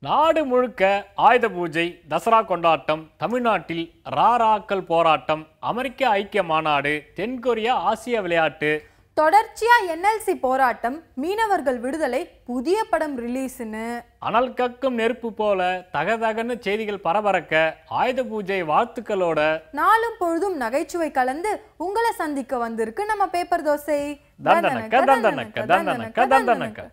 நாடு முழுக்க ஆயுத பூஜை, தசரா கொண்டாட்டம், தமிழ்நாட்டில் ராராக்கள் போராட்டம், அமெரிக்க ஐக்கிய மாநாடு, தென்கொரியா ஆசிய விளையாட்டு, தொடர்ச்சியா என்எல்சி போராட்டம், மீனவர்கள் விடுதலை, புதிய படம் ரிலீஸ்னு அனல் கக்கும் நெருப்பு போல தகதகன்னு செய்திகள் பரபரக்க ஆயுத பூஜை வாழ்த்துக்களோட நாளும் பொழுதும் நகைச்சுவை கலந்து உங்களை சந்திக்க வந்திருக்கு நம்ம பேப்பர் தோசை. தந்தனக்க தந்தனக்க தந்தனக்க தந்தனக்க.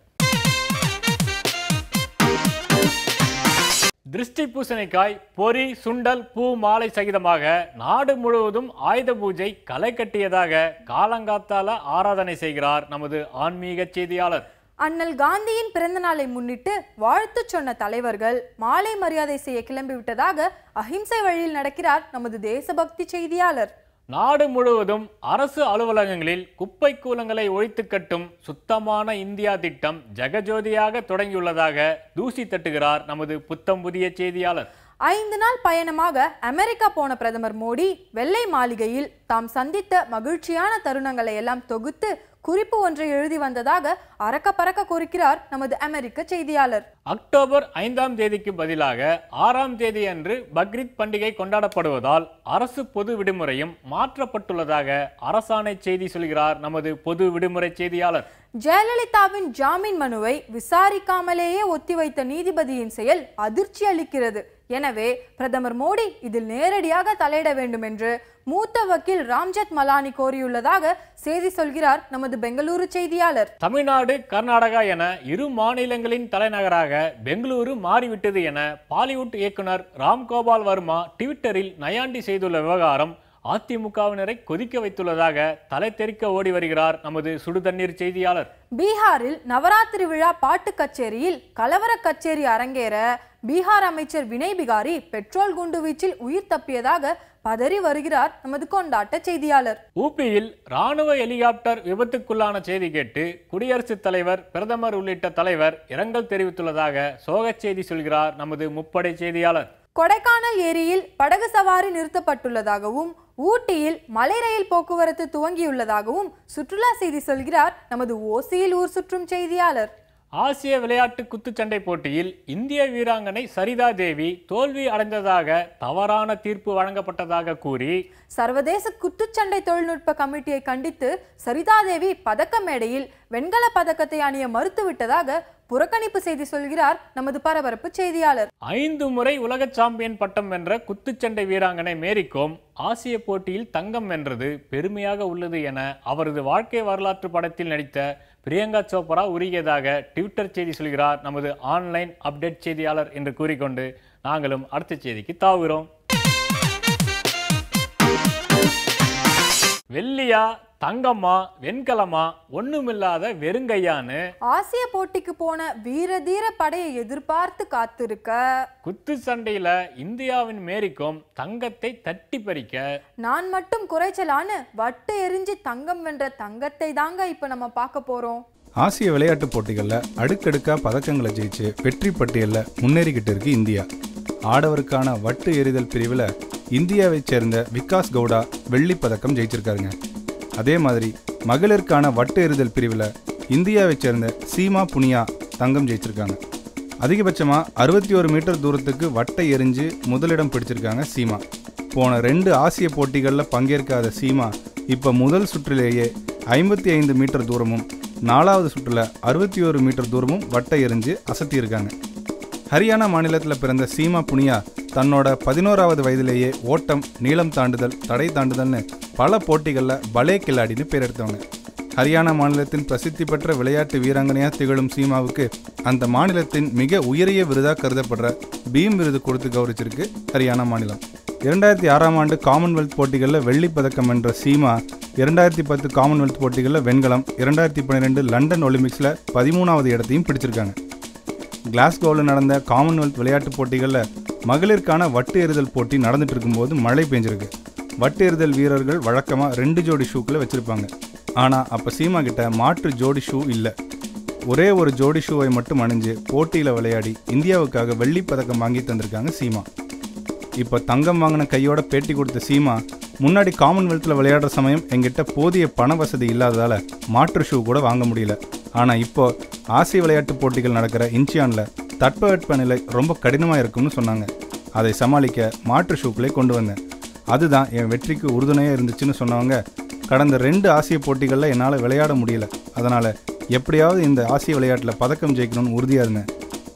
திருஷ்டி பூசணிக்காய், பொரி, சுண்டல், பூ மாலை சகிதமாக நாடு முழுவதும் ஆயுத பூஜை களை கட்டியதாக காலங்காத்தால ஆராதனை செய்கிறார் நமது ஆன்மீக செய்தியாளர். அண்ணல் காந்தியின் பிறந்த நாளை முன்னிட்டு வாழ்த்து சொன்ன தலைவர்கள் மாலை மரியாதை செய்ய கிளம்பிவிட்டதாக அஹிம்சை வழியில் நடக்கிறார் நமது தேசபக்தி செய்தியாளர். நாடு முழுவதும் அரசு அலுவலகங்களில் குப்பை கூலங்களை ஒழித்து கட்டும் சுத்தமான இந்தியா திட்டம் ஜெகஜோதியாக தொடங்கியுள்ளதாக தூசி தட்டுகிறார் நமது புத்தம் புதிய செய்தியாளர். 5 நாள் பயணமாக அமெரிக்கா போன பிரதமர் மோடி வெள்ளை மாளிகையில் தாம் சந்தித்த மகிழ்ச்சியான தருணங்களை எல்லாம் தொகுத்து குறிப்பு ஒன்றை எழுதி வந்ததாக அரக்க பறக்க குறிக்கிறார் நமது அமெரிக்க செய்தியாளர். அக்டோபர் 5ஆம் தேதிக்கு பதிலாக 6ஆம் தேதி அன்று பக்ரீத் பண்டிகை கொண்டாடப்படுவதால் அரசு பொது விடுமுறையும் மாற்றப்பட்டுள்ளதாக அரசாணை செய்தி சொல்கிறார் நமது பொது விடுமுறை செய்தியாளர். ஜெயலலிதாவின் ஜாமீன் மனுவை விசாரிக்காமலேயே ஒத்திவைத்த நீதிபதியின் செயல் அதிர்ச்சி அளிக்கிறது. எனவே பிரதமர் மோடி இதில் நேரடியாக தலையிட வேண்டும் என்று மூத்த வக்கீல் ராம்ஜெத் மலானி கோரியுள்ளதாக செய்தி சொல்கிறார் நமது பெங்களூரு செய்தியாளர். தமிழ்நாடு, கர்நாடகா என இரு மாநிலங்களின் தலைநகராக பெங்களூரு மாறிவிட்டது என பாலிவுட் இயக்குனர் ராம்கோபால் வர்மா ட்விட்டரில் நையாண்டி செய்துள்ள விவகாரம் அதிமுகவினரை கொதிக்க வைத்துள்ளதாக தலை தெறிக்க ஓடி வருகிறார் நமது சுடுதண்ணீர் செய்தியாளர். பீகாரில் நவராத்திரி விழா பாட்டு கச்சேரியில் கலவர கச்சேரி அரங்கேற பீகார் அமைச்சர் வினய் பிகாரி பெட்ரோல் குண்டு வீச்சில் உயிர் தப்பியதாக பதறி வருகிறார் நமது கொண்டாட்ட செய்தியாளர். ஊபியில் ராணுவ ஹெலிகாப்டர் விபத்துக்குள்ளான செய்தி கேட்டு குடியரசுத் தலைவர், பிரதமர் உள்ளிட்ட தலைவர் இரங்கல் தெரிவித்துள்ளதாக சோகச் செய்தி சொல்கிறார் நமது முப்படை செய்தியாளர். கொடைக்கானல் ஏரியில் படகு சவாரி நிறுத்தப்பட்டுள்ளதாகவும் ஊட்டியில் மலை ரயில் போக்குவரத்து துவங்கியுள்ளதாகவும் சுற்றுலா செய்தி சொல்கிறார் நமது ஓசியில் ஊர் சுற்றும் செய்தியாளர். ஆசிய விளையாட்டு குத்துச்சண்டை போட்டியில் இந்திய வீராங்கனை சரிதா தேவி தோல்வி அடைந்ததாக தவறான தீர்ப்பு வழங்கப்பட்டதாக கூறி சர்வதேச குத்துச்சண்டை தொழில்நுட்ப கமிட்டியை கண்டித்து சரிதா தேவி பதக்க மேடையில் வெண்கல பதக்கத்தை அணிய மறுத்துவிட்டதாக புறக்கணிப்பு செய்தி சொல்கிறார் நமது பரபரப்பு செய்தியாளர். 5 முறை உலக சாம்பியன் பட்டம் வென்ற குத்துச்சண்டை வீராங்கனை மேரி கோம் ஆசிய போட்டியில் தங்கம் வென்றது பெருமையாக உள்ளது என அவரது வாழ்க்கை வரலாற்று படத்தில் நடித்த பிரியங்கா சோப்ரா உருகியதாக ட்விட்டர் செய்தி சொல்கிறார் நமது ஆன்லைன் அப்டேட் செய்தியாளர் என்று கூறிக்கொண்டு நாங்களும் அடுத்த செய்திக்கு தாவுகிறோம். வெள்ளியா, தங்கம்மா, வெண்கலமா, ஒண்ணுமில்லாத வெறுங்கையான்னு ஆசிய போட்டிக்கு போன வீரதீர படையை எதிர்பார்த்து காத்திருக்க குத்து சண்டையில இந்தியாவின் மேரிக்கும் தங்கத்தை தட்டி பறிக்க நான் மட்டும் குறைச்சலான்னு வட்டு எரிஞ்சு தங்கம் வென்ற தங்கத்தை தாங்க இப்ப நம்ம பார்க்க போறோம். ஆசிய விளையாட்டு போட்டிகளில் அடுக்கடுக்கா பதக்கங்களை ஜெயிச்சு வெற்றி பட்டியலில் முன்னேறிக்கிட்டு இருக்கு இந்தியா. ஆடவருக்கான வட்டு எறிதல் பிரிவில் இந்தியாவைச் சேர்ந்த விகாஸ் கவுடா வெள்ளி பதக்கம் ஜெயிச்சிருக்காருங்க. அதே மாதிரி மகளிருக்கான வட்டு எறிதல் பிரிவில் இந்தியாவைச் சேர்ந்த சீமா புனியா தங்கம் ஜெயிச்சிருக்காங்க. அதிகபட்சமாக 61 மீட்டர் தூரத்துக்கு வட்டை எறிஞ்சு முதலிடம் பிடிச்சிருக்காங்க சீமா. போன 2 ஆசிய போட்டிகளில் பங்கேற்காத சீமா இப்போ முதல் சுற்றிலேயே 55 மீட்டர் தூரமும் 4வது சுற்றில் 61 மீட்டர் தூரமும் வட்டை எறிஞ்சு அசத்தியிருக்காங்க. ஹரியானா மாநிலத்தில் பிறந்த சீமா புனியா தன்னோட 11வது வயதிலேயே ஓட்டம், நீளம் தாண்டுதல், தடை தாண்டுதல்னு பல போட்டிகளில் பலே கில்லாடின்னு பேர் எடுத்தவங்க. ஹரியானா மாநிலத்தின் பிரசித்தி பெற்ற விளையாட்டு வீராங்கனையாக திகழும் சீமாவுக்கு அந்த மாநிலத்தின் மிக உயரிய விருதாக கருதப்படுற பீம் விருது கொடுத்து கௌரவிச்சிருக்கு ஹரியானா மாநிலம். 2006ஆம் ஆண்டு காமன்வெல்த் போட்டிகளில் வெள்ளி பதக்கம் வென்ற சீமா 2010 காமன்வெல்த் போட்டிகளில் வெண்கலம், 2012 லண்டன் ஒலிம்பிக்ஸில் 13வது இடத்தையும் பிடிச்சிருக்காங்க. கிளாஸ்கோவில் நடந்த காமன்வெல்த் விளையாட்டு போட்டிகளில் மகளிருக்கான வட்டு எறிதல் போட்டி நடந்துட்டு இருக்கும்போது மழை பெஞ்சிருக்கு. வட்டு எறிதல் வீரர்கள் வழக்கமாக 2 ஜோடி ஷூக்களை வச்சுருப்பாங்க. ஆனால் அப்போ சீமா கிட்ட மாற்று ஜோடி ஷூ இல்லை. ஒரே ஒரு ஜோடி ஷூவை மட்டும் அணிஞ்சு போட்டியில் விளையாடி இந்தியாவுக்காக வெள்ளி பதக்கம் வாங்கி தந்திருக்காங்க சீமா. இப்போ தங்கம் வாங்கின கையோட பேட்டி கொடுத்த சீமா, முன்னாடி காமன்வெல்த்தில் விளையாடுற சமயம் எங்கிட்ட போதிய பண வசதி இல்லாததால் மாற்று ஷூ கூட வாங்க முடியல. ஆனால் இப்போ ஆசிய விளையாட்டு போட்டிகள் நடக்கிற இன்ச்சியானில் தட்பவெட்பநிலை ரொம்ப கடினமாக இருக்கும்னு சொன்னாங்க. அதை சமாளிக்க மாற்று ஷூக்களை கொண்டு வந்தேன். அதுதான் என் வெற்றிக்கு உறுதுணையாக இருந்துச்சுன்னு சொன்னவங்க, கடந்த 2 ஆசிய போட்டிகளில் என்னால் விளையாட முடியல. அதனால் எப்படியாவது இந்த ஆசிய விளையாட்டில் பதக்கம் ஜெயிக்கணும்னு உறுதியாக இருந்தேன்.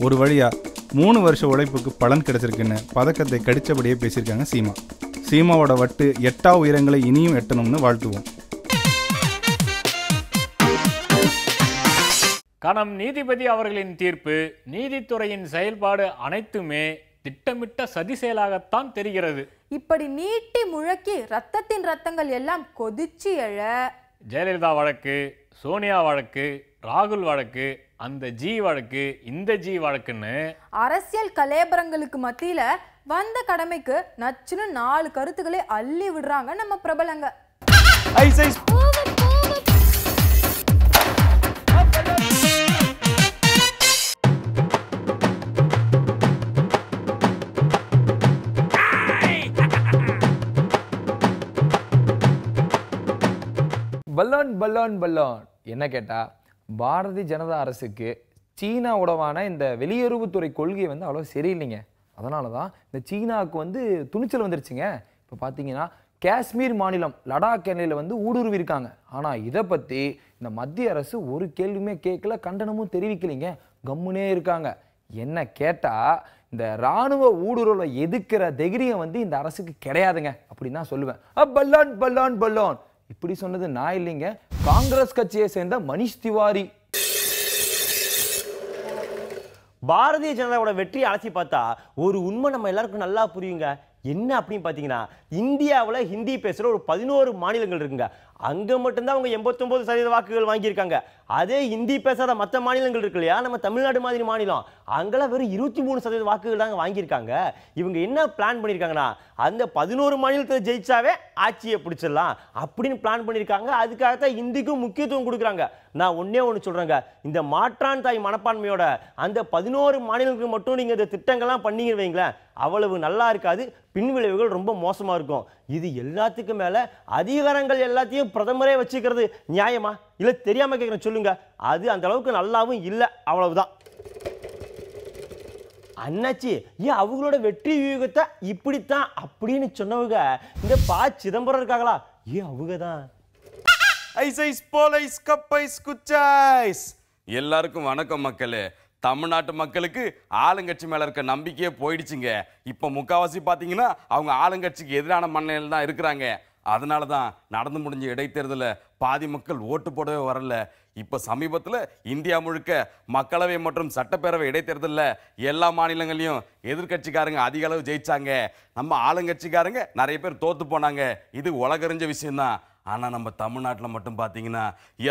ஒரு வழியாக 3 வருஷ உழைப்புக்கு பலன் கிடைச்சிருக்குன்னு பதக்கத்தை கடித்தபடியே பேசியிருக்காங்க சீமா. சீமாவோட வட்டு 8 உயரங்களை இனியும் எட்டணும்னு வாழ்த்துவோம். கணம் நீதிபதி அவர்களின் தீர்ப்பு, நீதித்துறையின் செயல்பாடு அனைத்துமே திட்டமிட்ட சதி செயலாகத்தான் தெரிகிறது. இப்படி நீட்டி முழக்கி ரத்தங்கள் எல்லாம் கொதிச்சு எழ ஜெயலலிதா வழக்கு, சோனியா வழக்கு, ராகுல் வழக்கு, அந்த ஜி வழக்கு, இந்த ஜி வழக்குன்னு அரசியல் கலேபரங்களுக்கு மத்தியில வந்த கடமைக்கு நச்சுன்னு 4 கருத்துக்களை அள்ளி விடுறாங்க நம்ம பிரபலங்க. பல்லான் என்ன கேட்டா, பாரதிய ஜனதா அரசுக்கு சீனா உடவான இந்த வெளியுறவுத்துறை கொள்கை வந்து அவ்வளோ சரியில்லைங்க. அதனால தான் இந்த சீனாவுக்கு வந்து துணிச்சல் வந்துருச்சுங்க. இப்போ பார்த்தீங்கன்னா காஷ்மீர் மாநிலம் லடாக் எல்லையில் வந்து ஊடுருவி இருக்காங்க. ஆனால் இதை பற்றி இந்த மத்திய அரசு ஒரு கேள்வியுமே கேட்கல, கண்டனமும் தெரிவிக்கலைங்க, கம்முனே இருக்காங்க. என்ன கேட்டால், இந்த இராணுவ ஊடுருவலை எதிர்க்கிற தைரியம் வந்து இந்த அரசுக்கு கிடையாதுங்க அப்படின்னு தான் சொல்லுவேன். பல்லான் இப்படி சொன்னது நான் இல்லைங்க, காங்கிரஸ் கட்சியை சேர்ந்த மனிஷ் திவாரி. பாரதிய ஜனதாவோட வெற்றியை அலசி பார்த்தா ஒரு உண்மை நம்ம எல்லாருக்கும் நல்லா புரியுங்க. என்ன அப்படின்னு பார்த்தீங்கன்னா, இந்தியாவில் ஹிந்தி பேசுகிற ஒரு 11 மாநிலங்கள் இருக்குங்க. அங்கே மட்டும்தான் அவங்க 89% வாக்குகள் வாங்கியிருக்காங்க. அதே ஹிந்தி பேசாத மற்ற மாநிலங்கள் இருக்கு இல்லையா, நம்ம தமிழ்நாடு மாதிரி மாநிலம், அங்கெல்லாம் வெறும் 23% வாக்குகள் தாங்க வாங்கியிருக்காங்க. இவங்க என்ன பிளான் பண்ணியிருக்காங்கன்னா, அந்த 11 மாநிலத்தில் ஜெயிச்சாவே ஆட்சியை பிடிச்சிடலாம் அப்படின்னு பிளான் பண்ணியிருக்காங்க. அதுக்காகத்தான் ஹிந்திக்கும் முக்கியத்துவம் கொடுக்குறாங்க. நான் ஒன்று சொல்கிறேங்க, இந்த மாற்றான் தாய் மனப்பான்மையோட அந்த 11 மாநிலங்களுக்கு மட்டும் நீங்கள் இந்த திட்டங்கள்லாம் பண்ணீங்க வைங்களேன், அவ்வளவு நல்லா இருக்காது, பின்விளைவுகள் ரொம்ப மோசமாக இருக்கும். இது எல்லாத்துக்கும் மேலே அதிகாரங்கள் எல்லாத்தையும் பிரதமரே வச்சுக்கிறது நியாயமா? இல்லை தெரியாமல் கேட்குறேன் சொல்லுங்க. அது அந்த அளவுக்கு நல்லாவும் இல்லை, அவ்வளவுதான். அண்ணாச்சி ஏன் அவங்களோட வெற்றி வியூகத்தை இப்படித்தான் அப்படின்னு சொன்னவங்க இந்த சிதம்பரம் இருக்காங்களா? ஏன் அவங்க தான். எல்லாருக்கும் வணக்கம் மக்களே. தமிழ்நாட்டு மக்களுக்கு ஆளுங்கட்சி மேல இருக்க நம்பிக்கையே போயிடுச்சுங்க. இப்ப முக்காவாசி பாத்தீங்கன்னா அவங்க ஆளுங்கட்சிக்கு எதிரான மனநிலையில் தான் இருக்கிறாங்க. அதனால தான் நடந்து முடிஞ்ச இடைத்தேர்தலில் பாதி மக்கள் ஓட்டு போடவே வரல. இப்போ சமீபத்தில் இந்தியா முழுக்க மக்களவை மற்றும் சட்டப்பேரவை இடைத்தேர்தலில் எல்லா மாநிலங்களையும் எதிர்கட்சிக்காரங்க அதிக அளவு ஜெயிச்சாங்க. நம்ம ஆளுங்கட்சிக்காரங்க நிறைய பேர் தோத்து போனாங்க. இது உலகறிஞ்ச விஷயம்தான். ஆனால் நம்ம தமிழ்நாட்டில் மட்டும் பார்த்தீங்கன்னா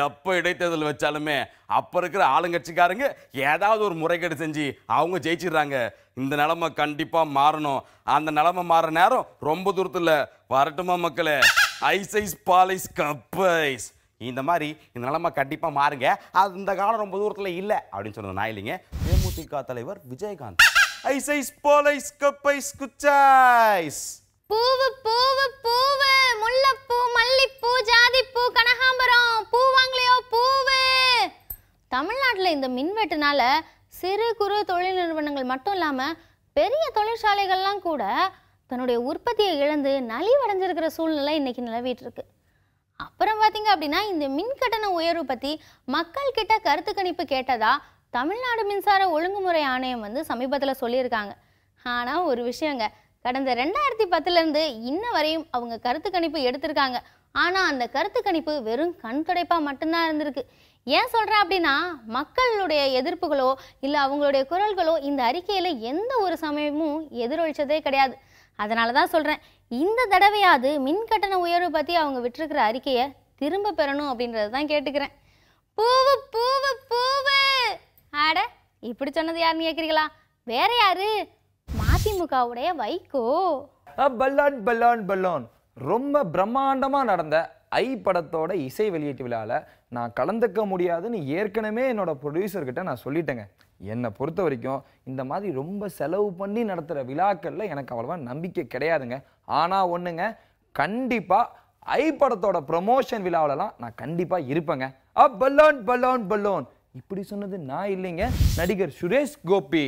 எப்போ இடைத்தேர்தல் வச்சாலுமே அப்போ இருக்கிற ஆளுங்கட்சிக்காரங்க ஏதாவது ஒரு முறைகேடு செஞ்சு அவங்க ஜெயிச்சிடுறாங்க. இந்த நிலைமை கண்டிப்பாக மாறணும். அந்த நிலைமை மாற நேரம் ரொம்ப தூரத்தில் வரட்டுமா மக்களே? ஐஸ் பாலைஸ் கப்பைஸ் இந்த மாதிரி இந்த நிலைமை கண்டிப்பாக மாறுங்க. அது இந்த காலம் ரொம்ப தூரத்தில் இல்லை அப்படின்னு சொன்னது நான் இல்லைங்க, தேமுதிக தலைவர் விஜயகாந்த். ஐஸ் பாலைஸ் கப்பைஸ் குச்சாய்ஸ். பூவு பூவு பூவு, முல்லைப்பூ, மல்லிப்பூ, ஜாதிப்பூ, கனகாம்பரம், பூ வாங்கலையோ பூவு. தமிழ்நாட்டில் இந்த மின்வெட்டுனால சிறு குறு தொழில் நிறுவனங்கள் மட்டும் இல்லாமல் பெரிய தொழிற்சாலைகள்லாம் கூட தன்னுடைய உற்பத்தியை இழந்து நலிவடைஞ்சிருக்கிற சூழ்நிலை இன்னைக்கு நிலவிட்டு இருக்கு. அப்புறம் பார்த்தீங்க அப்படின்னா, இந்த மின் கட்டண உயர்வு பற்றி மக்கள் கிட்ட கருத்து கணிப்பு கேட்டதா தமிழ்நாடு மின்சார ஒழுங்குமுறை ஆணையம் வந்து சமீபத்தில் சொல்லியிருக்காங்க. ஆனால் ஒரு விஷயங்க, கடந்த 2010 இன்ன வரையும் அவங்க கருத்து கணிப்பு எடுத்திருக்காங்க. ஆனால் அந்த கருத்து கணிப்பு வெறும் கண் துடைப்பாக மட்டும்தான் இருந்திருக்கு. ஏன் சொல்கிறேன் அப்படின்னா, மக்களுடைய எதிர்ப்புகளோ இல்லை அவங்களுடைய குரல்களோ இந்த அறிக்கையில் எந்த ஒரு சமயமும் எதிரொலிச்சதே கிடையாது. அதனால தான் சொல்கிறேன், இந்த தடவையாவது மின் கட்டண உயர்வு பற்றி அவங்க விட்டுருக்கிற அறிக்கையை திரும்ப பெறணும் அப்படின்றது தான் கேட்டுக்கிறேன். பூவு பூவு பூவு. ஆட இப்படி சொன்னது யாருன்னு கேட்குறீங்களா? வேற யாரு? மதிமுகவுடைய வைகோ. பல்லான் ரொம்ப பிரம்மாண்டமாக நடந்த ஐ படத்தோட இசை வெளியீட்டு விழாவில் நான் கலந்துக்க முடியாதுன்னு ஏற்கனவே என்னோட ப்ரொடியூசர்கிட்ட நான் சொல்லிட்டேங்க. என்னை பொறுத்த வரைக்கும் இந்த மாதிரி ரொம்ப செலவு பண்ணி நடத்துகிற விழாக்களில் எனக்கு அவ்வளோவா நம்பிக்கை கிடையாதுங்க. ஆனால் ஒன்றுங்க, கண்டிப்பாக ஐ படத்தோட ப்ரொமோஷன் விழாவிலலாம் நான் கண்டிப்பாக இருப்பேங்க. பல்லான் இப்படி சொன்னது நான் இல்லைங்க, நடிகர் சுரேஷ் கோபி.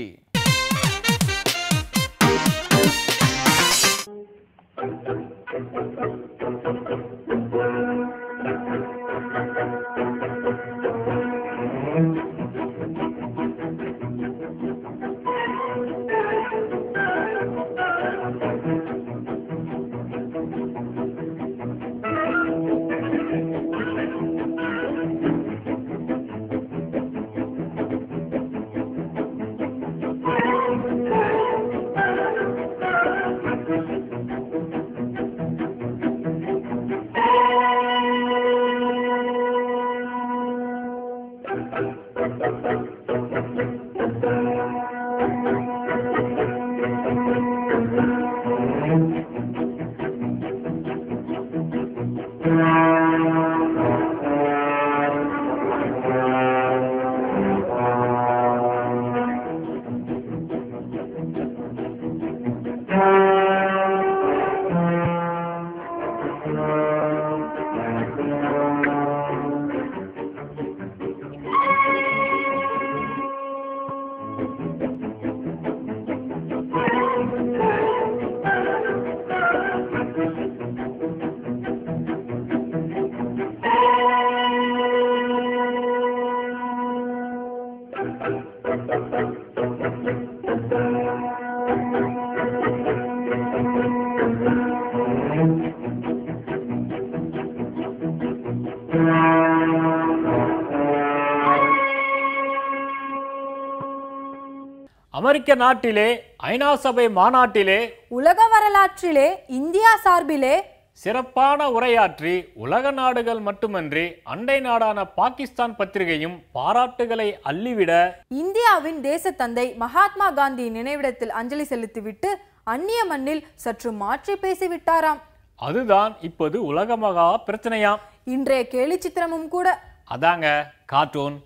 அமெரிக்க நாட்டிலே ஐநா சபை மாநாட்டிலே உலக வரலாற்றிலே இந்தியா சார்பிலே சிறப்பான உரையாற்றி உலக நாடுகள் மட்டுமன்றி அண்டை நாடான பாகிஸ்தான் பத்திரிகையும் பாராட்டுகளை அள்ளிவிட இந்தியாவின் தேசத்தந்தை மகாத்மா காந்தி நினைவிடத்தில் அஞ்சலி செலுத்திவிட்டு அந்நிய மண்ணில் சற்று மாற்றி பேசிவிட்டாராம். அதுதான் இப்போது உலக மகா பிரச்சனையாம். இன்றைய கேலி சித்திரமும் கூட அதாங்க கார்ட்டூன்.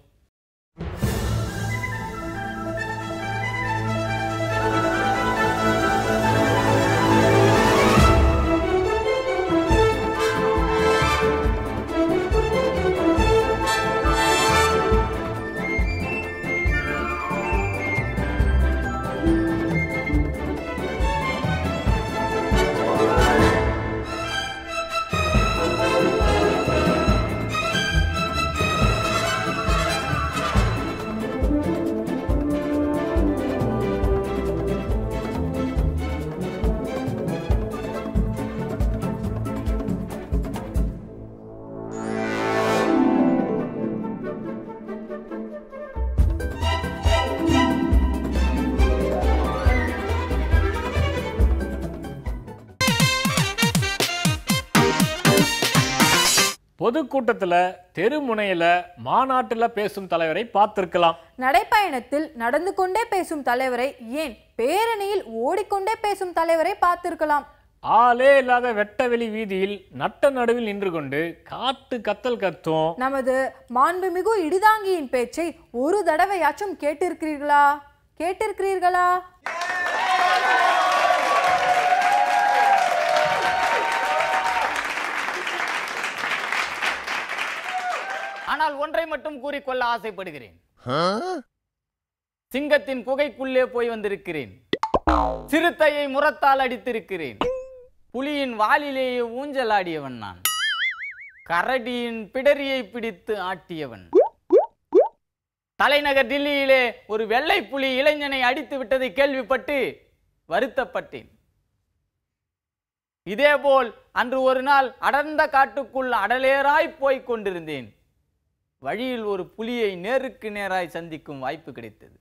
பொதுக்கூட்டத்துல தெருமுனையில மாநாட்டுல பேசும் தலைவரை பார்த்திருக்கலாம். நடைப்பயணத்தில் நடந்து கொண்டே பேசும் தலைவரை, ஏன் பேரணியில் ஓடிக்கொண்டே பேசும் தலைவரை பார்த்திருக்கலாம். ஆளே இல்லாத வெட்டவெளி வீதியில் நட்ட நடுவில் நின்று கொண்டு காட்டு கத்தல் கத்தும் நமது மாண்புமிகு இடிதாங்கியின் பேச்சை ஒரு தடவையாச்சும் கேட்டிருக்கிறீர்களா? ஆனால் ஒன்றை மட்டும் கூறிக்கொள்ள ஆசைப்படுகிறேன். சிங்கத்தின் குகைக்குள்ளே போய் வந்திருக்கிறேன். சிறுத்தையை முரத்தால் அடித்திருக்கிறேன். புலியின் வாலிலேயே ஊஞ்சல் ஆடியவன் நான். கரடியின் பிடரியை பிடித்து ஆட்டியவன். தலைநகர் டில்லியிலே ஒரு வெள்ளை புலி இளைஞனை அடித்து விட்டதை கேள்விப்பட்டு வருத்தப்பட்டேன். இதேபோல் அன்று ஒரு நாள் அடர்ந்த காட்டுக்குள் அடலேராய் போய்க் கொண்டிருந்தேன். வழியில் ஒரு புலியை நேருக்கு நேராய் சந்திக்கும் வாய்ப்பு கிடைத்தது.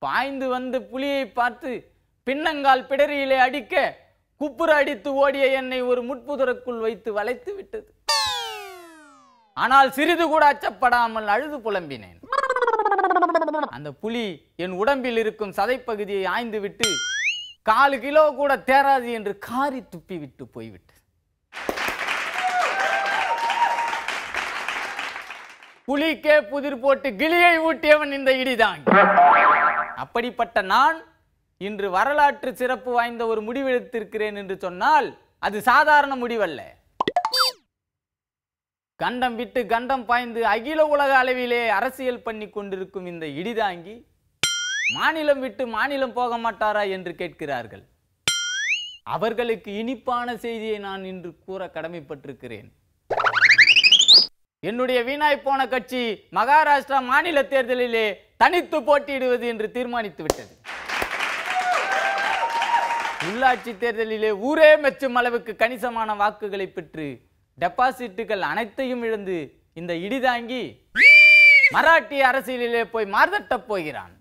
பாய்ந்து வந்து புலியை பார்த்து பின்னங்கால் பிடரியிலே அடிக்க குப்புற அடித்து ஓடிய என்னை ஒரு முட்புதருக்குள் வைத்து வளைத்து விட்டது. ஆனால் சிறிது கூட அச்சப்படாமல் அழுது புலம்பினேன். அந்த புலி என் உடம்பில் இருக்கும் சதைப்பகுதியை ஆய்ந்து விட்டு 4 கிலோ கூட தேராது என்று காரி துப்பி விட்டு போய்விட்டது. புலிக்கே புதிர் போட்டு கிளியை ஊட்டியவன் இந்த இடிதாங்கி. அப்படிப்பட்ட நான் இன்று வரலாற்று சிறப்பு வாய்ந்த ஒரு முடிவெடுத்திருக்கிறேன் என்று சொன்னால் அது சாதாரண முடிவல்ல. கண்டம் விட்டு கண்டம் பாய்ந்து அகில உலக அளவிலே அரசியல் பண்ணி கொண்டிருக்கும் இந்த இடிதாங்கி மாநிலம் விட்டு மாநிலம் போக மாட்டாரா என்று கேட்கிறார்கள். அவர்களுக்கு இனிப்பான செய்தியை நான் இன்று கூற கடமைப்பட்டிருக்கிறேன். என்னுடைய வீணாய் போன கட்சி மகாராஷ்டிரா மாநில தேர்தலிலே தனித்து போட்டியிடுவது என்று தீர்மானித்து விட்டது. உள்ளாட்சி தேர்தலிலே ஊரே மெச்சும் அளவுக்கு கணிசமான வாக்குகளை பெற்று டெபாசிட்டுகள் அனைத்தையும் இழந்து இந்த இடிதாங்கி மராட்டிய அரசியலிலே போய் மார்தட்டப் போகிறான்.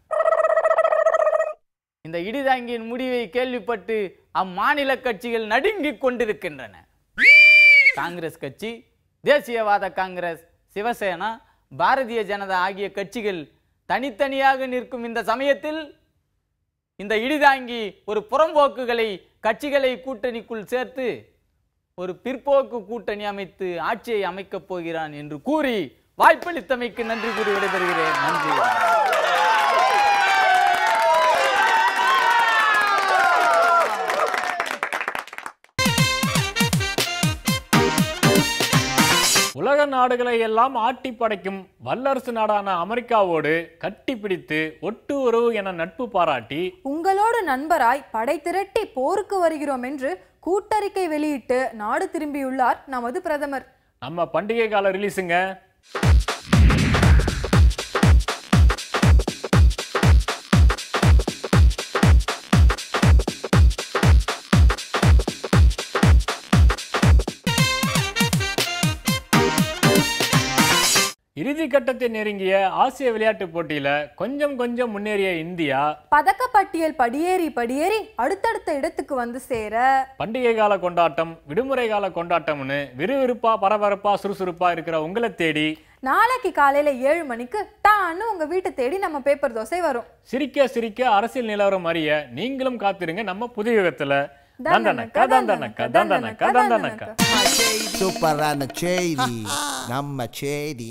இந்த இடிதாங்கியின் முடிவை கேள்விப்பட்டு அம்மாநில கட்சிகள் நடுங்கிக் கொண்டிருக்கின்றன. காங்கிரஸ் கட்சி, தேசியவாத காங்கிரஸ், சிவசேனா, பாரதிய ஜனதா ஆகிய கட்சிகள் தனித்தனியாக நிற்கும் இந்த சமயத்தில் இந்த இடிதாங்கி ஒரு புறம்போக்குகளை கட்சிகளை கூட்டணிக்குள் சேர்த்து ஒரு பிற்போக்கு கூட்டணி அமைத்து ஆட்சியை அமைக்கப் போகிறான் என்று கூறி வாய்ப்பளித்தமைக்கு நன்றி கூறி விடைபெறுகிறேன். நன்றி. உலக நாடுகளை எல்லாம் ஆட்டி படைக்கும் வல்லரசு நாடான அமெரிக்காவோடு கட்டிப்பிடித்து ஒட்டு உறவு என நட்பு பாராட்டி உங்களோடு நண்பராய் படை திரட்டி போருக்கு வருகிறோம் என்று கூட்டறிக்கை வெளியிட்டு நாடு திரும்பியுள்ளார் நமது பிரதமர். நம்ம பண்டிகை கால ரிலீஸுங்க. இறுதி கட்டத்தை நெருங்கிய ஆசிய விளையாட்டுப் போட்டியில கொஞ்சம் கொஞ்சம் முன்னேறிய இந்தியா பதக்கப்பட்டியல் படியேறி அடுத்தடுத்த இடத்துக்கு வந்து சேர பண்டிகை கால கொண்டாட்டம், விடுமுறை கால கொண்டாட்டம்னு விறுவிறுப்பா பரபரப்பா சுறுசுறுப்பா இருக்கிற உங்களை தேடி நாளைக்கு காலையில 7 மணிக்கு டான்னு உங்க வீட்டை தேடி நம்ம பேப்பர் தோசை வரும். சிரிக்க சிரிக்க அரசியல் நிலவரம் அறிய நீங்களும் காத்திருங்க நம்ம புதுயுகத்துல. சூப்பரான செய்தி நம்ம செய்தி.